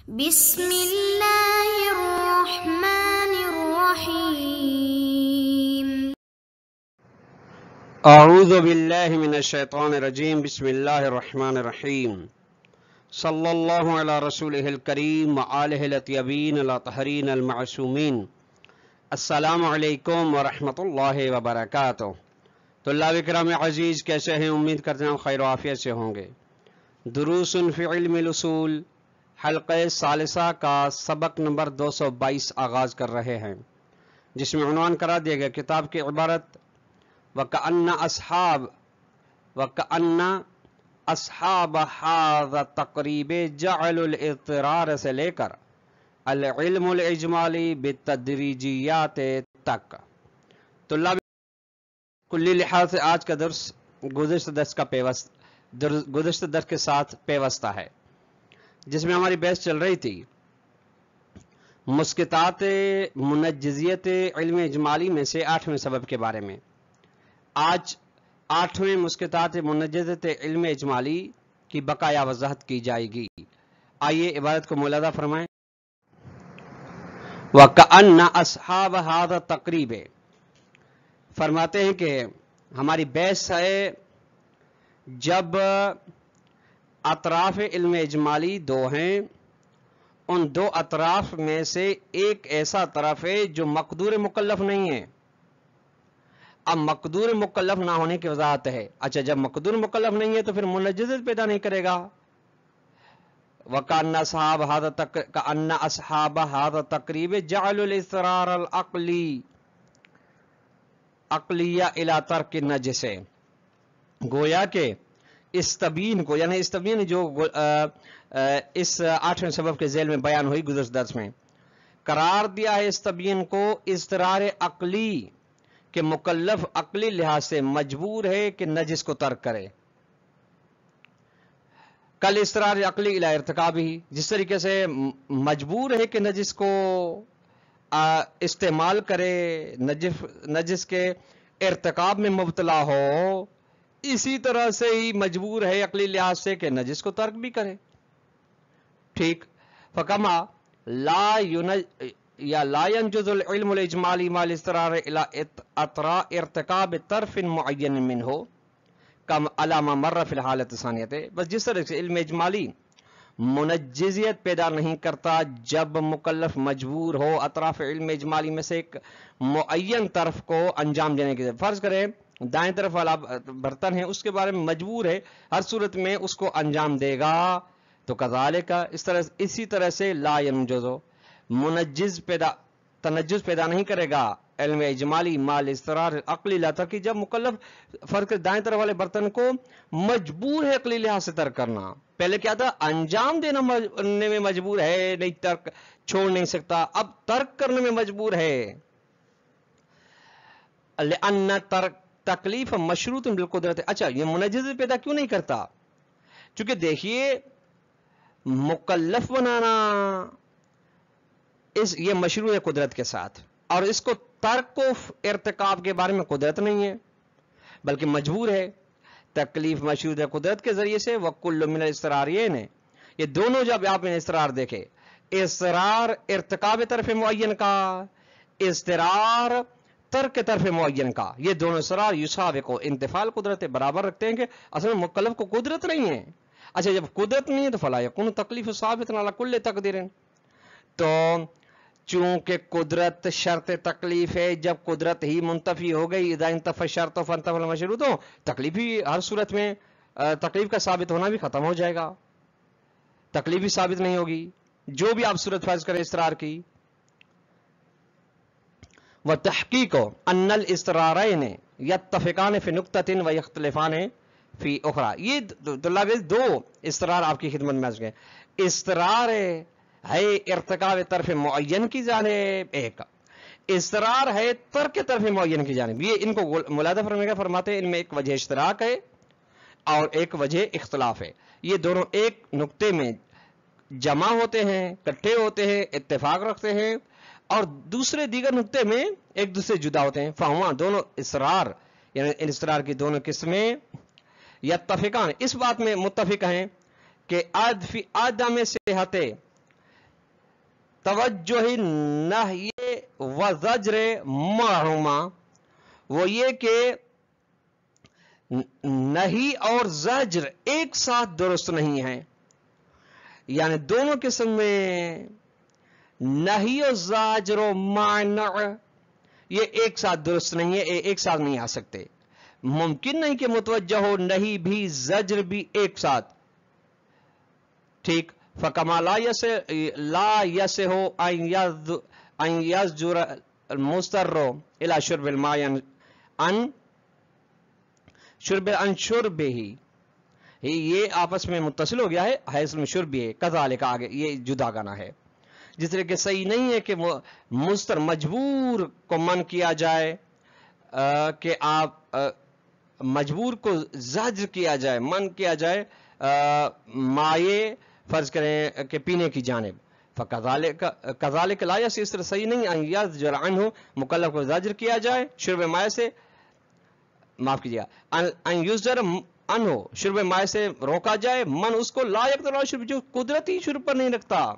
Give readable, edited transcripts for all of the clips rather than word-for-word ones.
بسم اللہ الرحمن الرحیم اعوذ باللہ من الشیطان الرجیم بسم اللہ الرحمن الرحیم صلی اللہ علی رسولہ الکریم وآلہ الاطیبین الاطہرین المعصومین السلام علیکم ورحمۃ اللہ وبرکاتہ۔ طلاب کرام عزیز، کیسے ہیں؟ امید کرتے ہیں خیر و عافیت سے ہوں گے۔ دروس فی علم الاصول حلقہ ثالثہ کا سبق نمبر 222 آغاز کر رہے ہیں، جس میں عنوان قرار دیا گیا کتاب کی عبارت وَكَأَنَّ أَصْحَابَ هَذَا التَّقْرِيبِ جَعَلُوا الْاضْطِرَارَ سے لے کر العلم الاجمالی بالتدریجیات تک۔ طلاب کلی لحاظ سے آج کا درس گزشتہ درس کے ساتھ پیوستہ ہے، جس میں ہماری بحث چل رہی تھی مسکتات منجزیت علم اجمالی میں سے 8ویں سبب کے بارے میں۔ آج 8ویں مسکتات منجزیت علم اجمالی کی بقایا وضاحت کی جائے گی۔ آئیے عبارت کو ملاحظہ فرمائیں۔ وَكَأَنَّ أَصْحَابَ هَذَا التَّقْرِيبِ، فرماتے ہیں کہ ہماری بحث ہے جب اطراف علم اجمالی دو ہیں، ان دو اطراف میں سے ایک ایسا طرف ہے جو مقدور مکلف نہیں ہے۔ اب مقدور مکلف نہ ہونے کی وضاحت ہے۔ اچھا، جب مقدور مکلف نہیں ہے تو پھر منجزت پیدا نہیں کرے گا۔ وَكَأَنَّ أَصْحَابَ هَذَا التَّقْرِيبِ جَعَلُوا الْاضْطِرَارَ الْعَقْلِيَّ إِلَى تَرْكِ النَّجْسِ، گویا کہ استبین کو، یعنی استبین جو اس 8ویں سبب کے ذیل میں بیان ہوئی گزشتہ درس میں، قرار دیا ہے استبین کو اضطرار عقلی کہ مکلف عقلی لحاظ سے مجبور ہے کہ نجس کو ترک کرے۔ کل اضطرار عقلی الی ارتکاب ہی، جس طریقے سے مجبور ہے کہ نجس کو استعمال کرے، نجس کے ارتکاب میں مبتلا ہو، اسی طرح سے ہی مجبور ہے عقلی لحاظ سے کہ نجس کو ترک بھی کرے۔ ٹھیک، فکما لا ينجز العلم الاجمالی مع الاضطرار الى ارتکاب طرف معین منہ کم علامہ مر فی الحالت ثانیت، بس جس طرح سے علم اجمالی منجزیت پیدا نہیں کرتا جب مکلف مجبور ہو اطراف علم اجمالی میں سے ایک معین طرف کو انجام دینے کے لیے۔ فرض کریں دائیں طرف والا برتن ہے، اس کے بارے میں مجبور ہے، ہر صورت میں اس کو انجام دے گا، تو کذالک اسی طرح سے لا ينجز تنجز پیدا نہیں کرے گا علم اجمالی مال اضطرار عقلی لا ترک، جب مکلف فرق دائیں طرف والے برتن کو مجبور ہے عقلی لحاظ سے ترک کرنا۔ پہلے کیا تھا؟ انجام دینے میں مجبور ہے، نہیں ترک چھوڑ نہیں سکتا، اب ترک کرنے میں مجبور ہے۔ لأن تکلیف مشروط بالقدرت، اچھا یہ منجز پیدا کیوں نہیں کرتا؟ چونکہ دیکھیے مکلف بنانا یہ مشروع ہے قدرت کے ساتھ، اور اس کو ترک و ارتکاب کے بارے میں قدرت نہیں ہے بلکہ مجبور ہے۔ تکلیف مشروط ہے قدرت کے ذریعے سے، وَكُلُّ مِنَ الْاضْطِرَارَيْنِ، یہ دونوں جب آپ نے اضطرار دیکھے، اضطرار ارتکاب طرف معین کا، اضطرار ترک طرف معین کا، یہ دونوں اضطرار یساوق انتفاع قدرت برابر رکھتے ہیں کہ اصل میں مکلف کو قدرت نہیں ہے۔ اچھا جب قدرت نہیں ہے تو فلا یکون تکلیف ثابت علی کل تقدیر، تو چونکہ قدرت شرط تکلیف ہے، جب قدرت ہی منتفی ہو گئی، اذا انتفى الشرط فانتفى المشروط، تکلیف ہی ہر صورت میں تکلیف کا ثابت ہونا بھی ختم ہو جائے گا، تکلیف بھی ثابت نہیں ہوگی جو بھی آپ صورت فرض کریں اضطرار کی۔ وتحقیق ان الاضطرارین یتفقان فی نقطۃ ویختلفان فی اخرى، یہ طلاب دو اضطرار آپ کی خدمت میں آ گئے، اضطرار ہے ارتکاب طرف معین کی جانب، ایک اضطرار ہے ترک طرف معین کی جانب۔ یہ ان کو ملاحظہ فرماتے ہیں، ان میں ایک وجہ اشتراک ہے اور ایک وجہ اختلاف ہے، یہ دونوں ایک نقطے میں جمع ہوتے ہیں، اکٹھے ہوتے ہیں، اتفاق رکھتے ہیں، اور دوسرے دیگر نقطے میں ایک دوسرے جدا ہوتے ہیں۔ فہما دونوں اصرار، یعنی اصرار کی دونوں قسمیں یتفقان، اس بات میں متفق ہیں کہ عدم صحت توجہ نہی و زجر معہما، وہ یہ کہ نہیں اور زجر ایک ساتھ درست نہیں ہے، یعنی دونوں قسم میں نہیں و زجر و مانع یہ ایک ساتھ درست نہیں ہے، ایک ساتھ نہیں آ سکتے. ممکن نہیں کہ متوجہ ہو نہیں بھی زجر بھی ایک ساتھ. ٹھیک. فکما لا یصح ان یزجر المضطر الى شرب الماء ان شربہ، یہ آپس میں متصل ہو گیا ہے، حیث میں شرب ہے کذالک آگے یہ جدا گانا ہے. جس طرح کہ صحیح نہیں ہے کہ مضطر مجبور کو من کیا جائے کہ آپ مجبور کو زجر کیا جائے، من کیا جائے مائے فرض کریں کہ پینے کی جانب. فکذالک لا یصح، اس طرح صحیح نہیں ان یزجر عنہ مکلف کو زجر کیا جائے شرب مائے سے، معاف کیجیے گا ان یزجر عنہ شرب مائے سے روکا جائے من اس کو لا یقدر شرب جو قدرتی شرب پر نہیں رکھتا،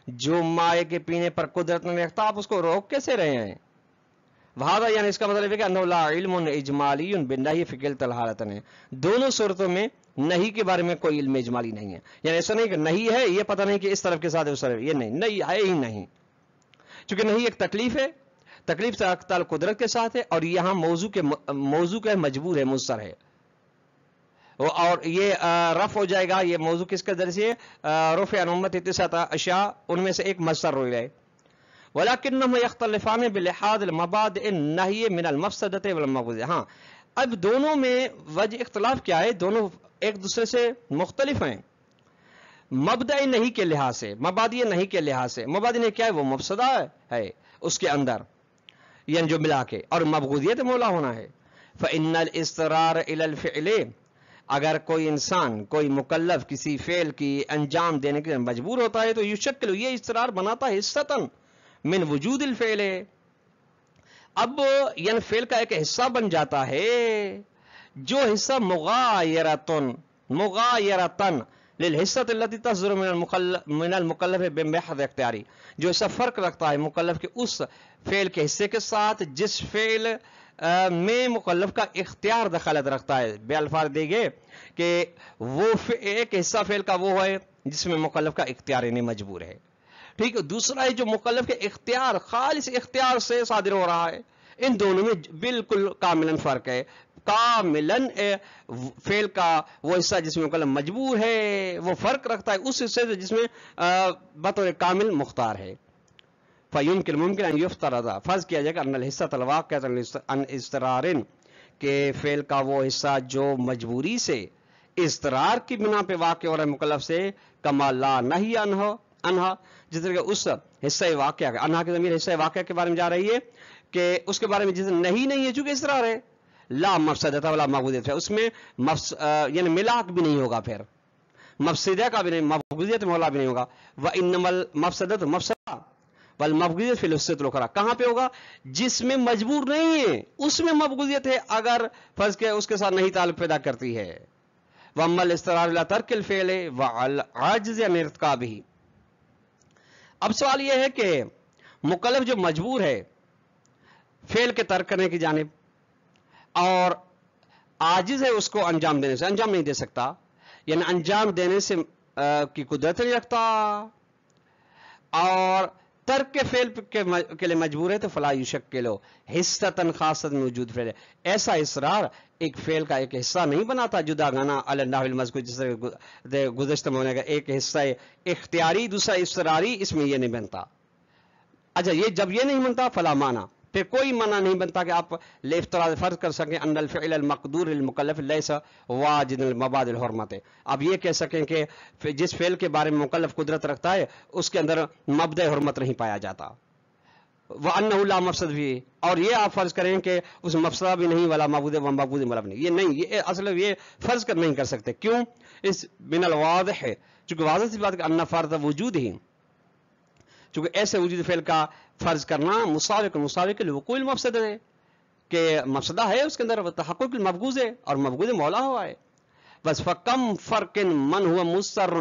جو مائے کے پینے پر قدرت نہیں رکھتا آپ اس کو روک کیسے رہے ہیں. وہذا یعنی اس کا مطلب ہے کہ انہ لا علم اجمالی بالنہی فی کلتا الحالتین، دونوں صورتوں میں نہیں کے بارے میں کوئی علم اجمالی نہیں ہے. یعنی ایسا نہیں کہ نہیں ہے یہ پتہ نہیں کہ اس طرف کے ساتھ اس طرف، یہ نہیں ہے ہی نہیں، چونکہ نہیں ایک تکلیف ہے، تکلیف سے تعلق قدرت کے ساتھ ہے، اور یہاں موضوع کا مجبور ہے، مضطر ہے، اور یہ رفع ہو جائے گا. یہ موضوع کس کے ذریعے رفع عن امت تسعۃ اشیاء، ان میں سے ایک مضطر ہو گئے. ولکنہم یختلفان بلحاظ المبادئ النہی من المفسدۃ والمغزی. ہاں اب دونوں میں وجہ اختلاف کیا ہے، دونوں ایک دوسرے سے مختلف ہیں مبدأ نہیں کے لحاظ سے، مبادئ نہیں کے لحاظ سے. مبادئ نہیں کیا ہے، وہ مفسدہ ہے اس کے اندر، یعنی جو ملا کے، اور مبغوضیت مولا ہونا ہے. فإن الاضطرار إلى الفعل، اگر کوئی انسان کوئی مکلف کسی فعل کی انجام دینے کے لیے مجبور ہوتا ہے تو یشکل، یہ اضطرار بناتا ہے حصۃ من وجود الفعل، اب یعنی فعل کا ایک حصہ بن جاتا ہے، جو حصہ مغایرتن للحصۃ التي تصدر من المکلف بمحض اختیاری، جو حصہ فرق رکھتا ہے مکلف کے اس فعل کے حصے کے ساتھ جس فعل میں مکلف کا اختیار دخالت رکھتا ہے. بے الفاظ دے گئے کہ وہ ایک حصہ فعل کا وہ ہے جس میں مکلف کا اختیار نہیں مجبور ہے. ٹھیک ہے. دوسرا ہے جو مکلف کے اختیار، خالص اختیار سے صادر ہو رہا ہے. ان دونوں میں بالکل کاملاً فرق ہے. کاملاً فعل کا وہ حصہ جس میں مکلف مجبور ہے وہ فرق رکھتا ہے اس حصے سے جس میں بطور کامل مختار ہے. فیمکن ممکن ان یفترض، فرض کیا جائے کہ ان الحصۃ الواقعۃ عن اضطرار، کہ فعل کا وہ حصہ جو مجبوری سے اضطرار کی بنا پہ واقع ہو رہا ہے مکلف سے، کما لا نہی عنہا، جس طرح کہ اس حصہ واقعہ کا، انہا کی ضمیر حصہ واقعہ کے بارے میں جا رہی ہے کہ اس کے بارے میں جس نہیں ہے چونکہ اضطرار ہے، لا مفسدۃ ولا مغوضیۃ، اس میں یعنی ملاک بھی نہیں ہوگا، پھر مفسدہ کا بھی نہیں، مغوضیت مولا بھی نہیں ہوگا. وانما المفسدۃ مفسدہ والمبغوضیت فی الحصۃ الاخری، کہاں پہ ہوگا؟ جس میں مجبور نہیں ہے اس میں مبغوضیت ہے، اگر فرض کہ اس کے ساتھ نہیں تعلق پیدا کرتی ہے. واما الاضطرار الى ترک الفعل والعاجز عن ارتکابہ. اب سوال یہ ہے کہ مکلف جو مجبور ہے فعل کے ترک کرنے کی جانب اور عاجز ہے اس کو انجام دینے سے، انجام نہیں دے سکتا، یعنی انجام دینے سے کی قدرت نہیں رکھتا، اور ترک کے فعل کے لیے مجبور ہے، تو فلا یشکلو حصۃ خاصۃ من وجود فعل، ایسا اصرار ایک فعل کا ایک حصہ نہیں بناتا جدا گانا علی النحو المذکور، جس طرح گزشتہ میں ہونے کا ایک حصہ اختیاری دوسرا اضطراری، اس میں یہ نہیں بنتا. اچھا یہ جب یہ نہیں بنتا فلا معنی، پھر کوئی منع نہیں بنتا کہ آپ افتراض فرض کر سکیں ان الفعل المقدور للمکلف لیس واجد المبادئ الحرمت. اب یہ کہہ سکیں کہ جس فعل کے بارے میں مکلف قدرت رکھتا ہے اس کے اندر مبدأ حرمت نہیں پایا جاتا، وانہ لا مفسد بھی، اور یہ آپ فرض کریں کہ اس مفسدہ بھی نہیں ولا مبغوض و مبغوض ملب نہیں، یہ نہیں، یہ اصل یہ فرض کر نہیں کر سکتے. کیوں؟ اس من الواضح ہے، چونکہ واضح سی بات کہ ان فرض وجود ہی، چونکہ ایسے وجود فعل کا فرض کرنا مساوق لوقوع المفسد ہے، کہ مفسدہ ہے اس کے اندر، تحقق المبغوض ہے اور مبغوض مولا ہوا ہے. بس فکم فرق من ہوا مضطر.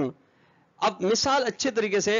اب مثال اچھے طریقے سے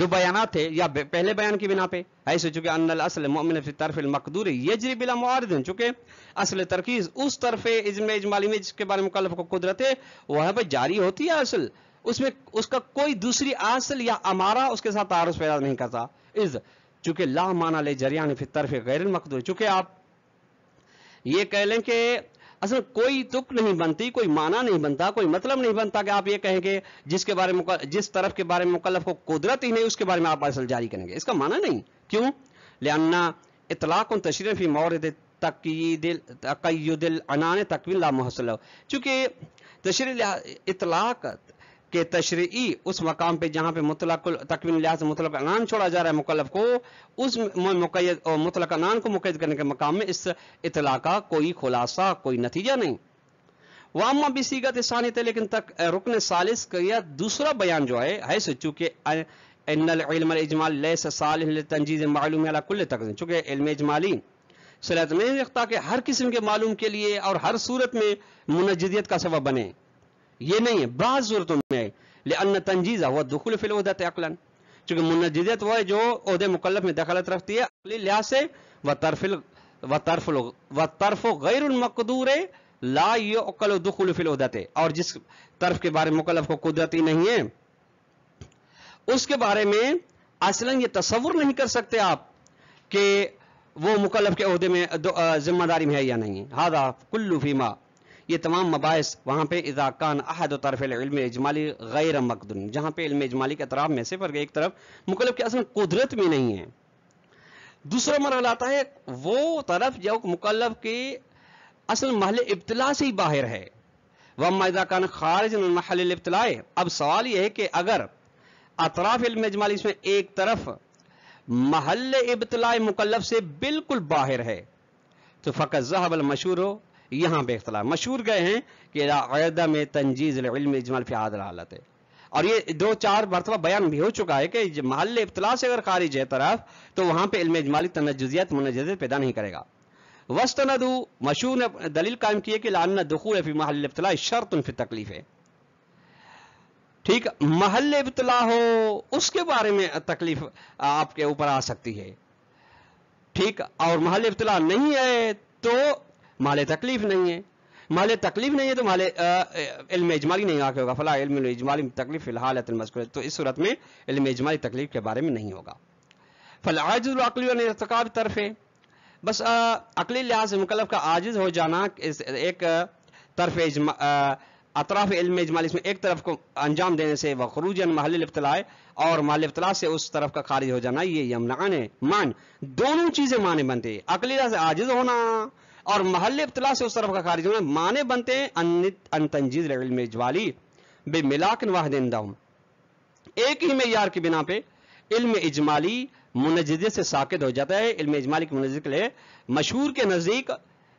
دو بیانات تھے، یا پہلے بیان کی بنا پہ ایسے چونکہ ان الاصل مؤمن فی طرف المقدور یجری بلا معارض، چونکہ اصل ترکیز اس طرف اجمالی میں جس کے بارے میں مکلف کو قدرت ہے وہاں پہ جاری ہوتی ہے اصل، اس میں اس کا کوئی دوسری اصل یا امارہ اس کے ساتھ تعارض پیدا نہیں کرتا. از چونکہ لا معنی لے جریان فی طرف غیر المقدور، چونکہ آپ یہ کہہ لیں کہ اصل کوئی تک نہیں بنتی، کوئی معنی نہیں بنتا، کوئی مطلب نہیں بنتا کہ آپ یہ کہیں کہ جس طرف کے بارے میں مکلف کو قدرت ہی نہیں اس کے بارے میں آپ اصل جاری کریں گے، اس کا معنی نہیں. کیوں؟ لأن اطلاق تشریع فی مورد تقید العنان تکوین لا محصل ہو، چونکہ تشریع اطلاق کہ تشریعی اس مقام پہ جہاں پہ مطلق تکوین لحاظ سے مطلق عنان چھوڑا جا رہا ہے مکلف کو، اس مقید مطلق عنان کو مقید کرنے کے مقام میں اس اطلاع کا کوئی خلاصہ، کوئی نتیجہ نہیں. واما بصیغۃ ثانیۃ، لیکن تک رکن ثالث کا یہ دوسرا بیان جو ہے سو چونکہ ان العلم الاجمالی لیس صالح للتنجیز معلوم علی کل تقدیر، چونکہ علم اجمالی صلاحیت نہیں رکھتا کہ ہر قسم کے معلوم کے لیے اور ہر صورت میں منجدیت کا سبب بنے، یہ نہیں ہے، بعض صورتوں میں. لأن تنجیز هو الدخول فی العہدۃ عقلا، چونکہ منجدیت وہ ہے جو عہدے مکلف میں دخلت رکھتی ہے عقلی لحاظ سے، وطرف غیر المقدور لا يعقل الدخول فی العہدۃ، اور جس طرف کے بارے میں مکلف کو قدرت ہی نہیں ہے اس کے بارے میں اصلا یہ تصور نہیں کر سکتے آپ کہ وہ مکلف کے عہدے میں ذمہ داری میں ہے یا نہیں. هذا كل فيما، یہ تمام مباحث وہاں پہ اذا کان احد طرف العلم اجمالی غیر مقدور، جہاں پہ علم اجمالی کے اطراف میں سے پر ایک طرف مکلف کی اصلا قدرت میں نہیں ہے. دوسرا مرحلہ آتا ہے وہ طرف جو مکلف کی اصل محل ابتلا سے ہی باہر ہے، واما اذا کان خارج من محل الابتلاء. اب سوال یہ ہے کہ اگر اطراف علم اجمالی میں ایک طرف محل ابتلاء مکلف سے بالکل باہر ہے تو فقط ذهب المشہور ہو، یہاں پہ اختلاف مشہور گئے ہیں کہ عہدہ میں تنجیز العلم اجمال فی حاضر حالت ہے، اور یہ 2-4 مرتبہ بیان بھی ہو چکا ہے کہ محل ابتلاء سے اگر خارج ہے طرف تو وہاں پہ علم اجمالی تنجزیت منجزیت پیدا نہیں کرے گا. وستندو، مشہور نے دلیل قائم کی ہے کہ لأن الدخول فی محل الابتلاء شرط فی التکلیف ہے. ٹھیک، محل ابتلاء ہو اس کے بارے میں تکلیف آپ کے اوپر آ سکتی ہے، ٹھیک، اور محل ابتلاء نہیں ہے تو محل تکلیف نہیں ہے، محل تکلیف نہیں ہے تو محل علم اجمالی نہیں آگے ہوگا. فلا علم اجمالی تکلیف فی الحالۃ المذکورہ، تو اس صورت میں علم اجمالی تکلیف کے بارے میں نہیں ہوگا. فالعاجز العقلی عن ارتکاب طرف، بس عقلی لحاظ سے مکلف کا عاجز ہو جانا ایک طرف اطراف علم اجمالی میں ایک طرف کو انجام دینے سے، وخروج عن محل الابتلاء، اور محل ابتلاء سے اس طرف کا خارج ہو جانا، یہ یمنعان مان دونوں چیزیں معنی بنتے ہیں. عقلی لحاظ سے عاجز ہونا اور محل ابتلاء سے اس طرف کا خارج ہونا معنی بنتے ہیں ان تنجیز العلم اجمالی بملاک واحد عندهم، ایک ہی معیار کی بنا پہ علم اجمالی منجزیت سے ساقط ہو جاتا ہے. علم اجمالی کی منجزیت کے لیے مشہور کے نزدیک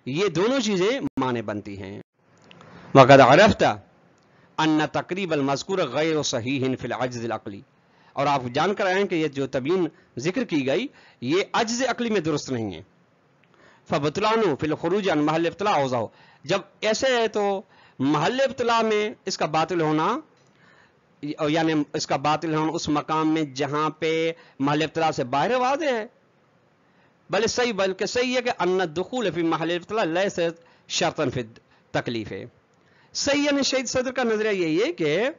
یہ دونوں چیزیں معنی بنتی ہیں. وقد عرفت ان تقریب المذکور غیر صحیح فی العجز العقلی، اور آپ جان کر آئے ہیں کہ یہ جو تبیین ذکر کی گئی یہ عجز عقلی میں درست نہیں ہے. فبطلانو فی الخروج عن محل ابتلاء اوضح، جب ایسے ہے تو محل ابتلاء میں اس کا باطل ہونا، یعنی اس کا باطل ہونا اس مقام میں جہاں پہ محل ابتلاء سے باہر واضح ہے، بلکہ صحیح ہے کہ ان الدخول فی محل ابتلاء لیس شرطا فی تکلیف ہے. صحیح ہے، شہید صدر کا نظریہ یہی ہے کہ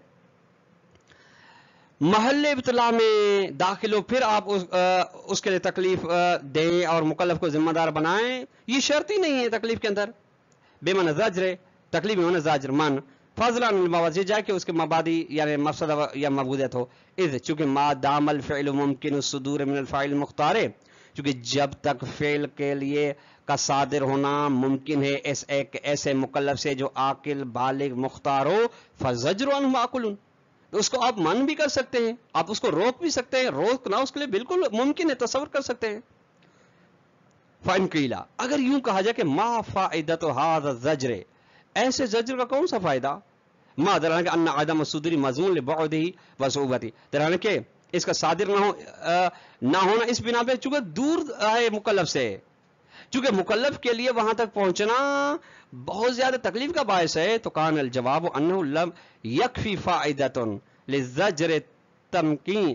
محل ابتلاء میں داخل ہو پھر آپ اس کے لیے تکلیف دیں اور مکلف کو ذمہ دار بنائیں، یہ شرط ہی نہیں ہے تکلیف کے اندر. بے من زجر، تکلیف میں زجر من فضلا عن المواد، جائے کہ اس کے مبادی یعنی مفسدہ یا مبغوضیت ہو. اذ چونکہ ما دام الفعل ممکن الصدور من الفاعل المختار، چونکہ جب تک فعل کے لیے کا صادر ہونا ممکن ہے ایک ایسے مکلف سے جو عاقل بالغ مختار ہو، فزجر عنہ معقول، اس کو آپ من بھی کر سکتے ہیں، آپ اس کو روک بھی سکتے ہیں، روکنا اس کے لیے بالکل ممکن ہے، تصور کر سکتے ہیں. فَإِنْ قِيلَ، اگر یوں کہا جائے کہ ما فائدۃ ھذا الزجر، ایسے زجر کا کون سا فائدہ؟ ما دلالہ کہ ان عدم الصدور مضمون لبعدہ وصعوبتہ، دلالہ کہ اس کا صادر نہ ہونا اس بنا پہ چونکہ دور ہے مکلف سے، چونکہ مکلف کے لیے وہاں تک پہنچنا بہت زیادہ تکلیف کا باعث ہے. تو کان الجواب انہ لم یکفی فائدۃ للزجر تمکین